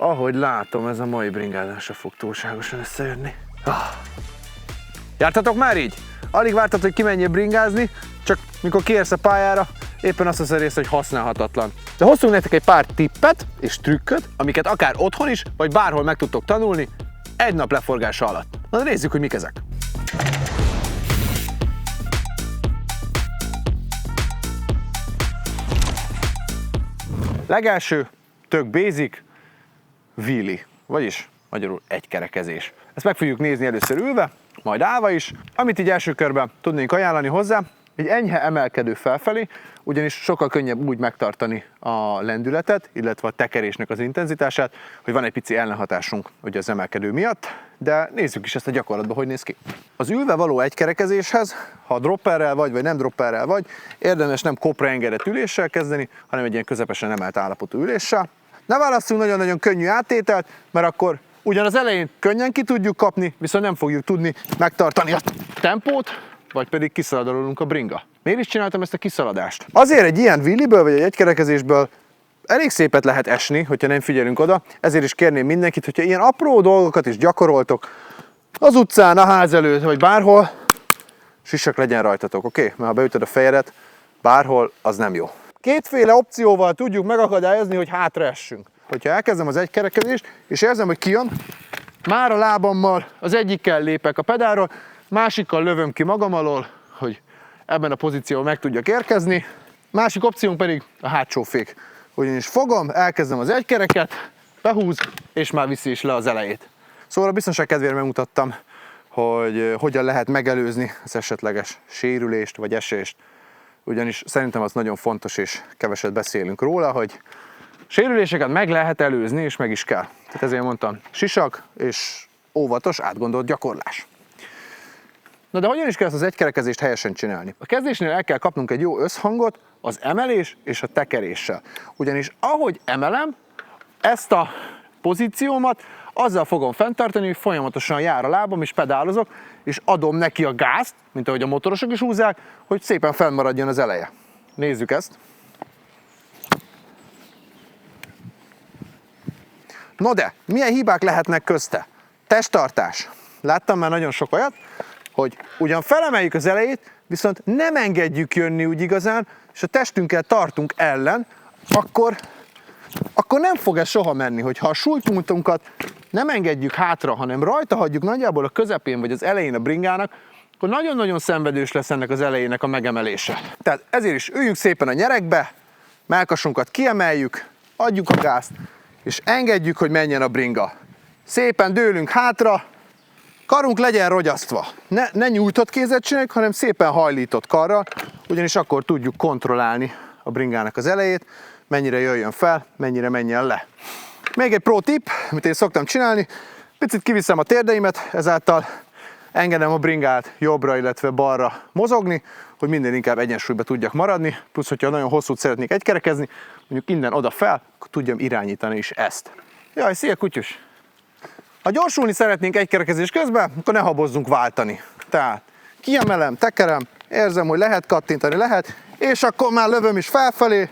Ahogy látom, ez a mai bringádán se fog túlságosan összejönni. Jártatok már így? Alig vártad, hogy kimenjél bringázni, csak mikor kiérsz a pályára, éppen azt veszed észre, hogy használhatatlan. De hoztunk nektek egy pár tippet és trükköt, amiket akár otthon is, vagy bárhol meg tudtok tanulni, egy nap leforgása alatt. Na nézzük, hogy mik ezek. Legelső, tök basic, wheelie, vagyis magyarul egykerekezés. Ezt meg fogjuk nézni először ülve, majd állva is. Amit így első körben tudnénk ajánlani hozzá, egy enyhe emelkedő felfelé, ugyanis sokkal könnyebb úgy megtartani a lendületet, illetve a tekerésnek az intenzitását, hogy van egy pici ellenhatásunk ugye az emelkedő miatt, de nézzük is ezt a gyakorlatban, hogy néz ki. Az ülve való egykerekezéshez, ha dropperrel vagy nem dropperrel vagy, érdemes nem kopra engedett üléssel kezdeni, hanem egy ilyen közepesen emelt állapotú üléssel. Ne válasszunk nagyon-nagyon könnyű áttételt, mert akkor ugyan az elején könnyen ki tudjuk kapni, viszont nem fogjuk tudni megtartani a tempót, vagy pedig kiszaladolunk a bringa. Miért is csináltam ezt a kiszaladást? Azért egy ilyen wheelieből vagy egy egykerekezésből elég szépet lehet esni, hogyha nem figyelünk oda, ezért is kérném mindenkit, hogyha ilyen apró dolgokat is gyakoroltok az utcán, a ház előtt, vagy bárhol, sisak legyen rajtatok, oké? Mert ha beütöd a fejedet bárhol, az nem jó. Kétféle opcióval tudjuk megakadályozni, hogy hátraessünk. Hogyha elkezdem az egykerekezést, és érzem, hogy kijön, már a lábammal az egyikkel lépek a pedálról, másikkal lövöm ki magam alól, hogy ebben a pozícióban meg tudjak érkezni. Másik opciónk pedig a hátsó fék. Ugyanis fogom, elkezdem az egykereket, behúz, és már viszi is le az elejét. Szóval a biztonság kedvéért megmutattam, hogy hogyan lehet megelőzni az esetleges sérülést vagy esést. Ugyanis szerintem az nagyon fontos, és keveset beszélünk róla, hogy sérüléseket meg lehet előzni, és meg is kell. Tehát ezért mondtam, sisak és óvatos, átgondolt gyakorlás. Na de hogyan is kell ezt az egykerekezést helyesen csinálni? A kezdésnél el kell kapnunk egy jó összhangot az emelés és a tekeréssel. Ugyanis ahogy emelem, ezt a pozíciómat azzal fogom fenntartani, hogy folyamatosan jár a lábam és pedálozok, és adom neki a gázt, mint ahogy a motorosok is húzzák, hogy szépen fennmaradjon az eleje. Nézzük ezt. No de, milyen hibák lehetnek közte? Testtartás. Láttam már nagyon sok olyat, hogy ugyan felemeljük az elejét, viszont nem engedjük jönni úgy igazán, és a testünkkel tartunk ellen, akkor nem fog ez soha menni, hogyha a súlypontunkat nem engedjük hátra, hanem rajta hagyjuk nagyjából a közepén vagy az elején a bringának, akkor nagyon-nagyon szenvedős lesz ennek az elejének a megemelése. Tehát ezért is üljünk szépen a nyerekbe, mellkasunkat kiemeljük, adjuk a gázt, és engedjük, hogy menjen a bringa. Szépen dőlünk hátra, karunk legyen rogyasztva. Ne nyújtott kézet csináljuk, hanem szépen hajlított karral, ugyanis akkor tudjuk kontrollálni a bringának az elejét, mennyire jöjjön fel, mennyire menjen le. Még egy pro tip, amit én szoktam csinálni, picit kiviszem a térdeimet, ezáltal engedem a bringát jobbra, illetve balra mozogni, hogy minél inkább egyensúlyba tudjak maradni, plusz, hogyha nagyon hosszút szeretnék egykerekezni, mondjuk innen oda fel, akkor tudjam irányítani is ezt. Jaj, szia kutyus! Ha gyorsulni szeretnénk egykerekezés közben, akkor ne habozzunk váltani. Tehát kiemelem, tekerem, érzem, hogy lehet kattintani, lehet, és akkor már lövöm is felfelé.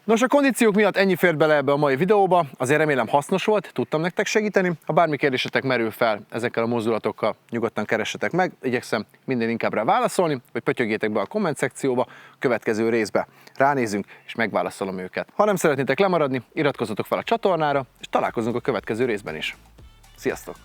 Nos, a kondíciók miatt ennyi fért bele ebbe a mai videóba, azért remélem hasznos volt, tudtam nektek segíteni. Ha bármi kérdésetek merül fel ezekkel a mozdulatokkal, nyugodtan keressetek meg, igyekszem minden inkább rá válaszolni, vagy pötyögjétek be a komment szekcióba, a következő részbe ránézünk, és megválaszolom őket. Ha nem szeretnétek lemaradni, iratkozzatok fel a csatornára, és találkozunk a következő részben is. Sziasztok!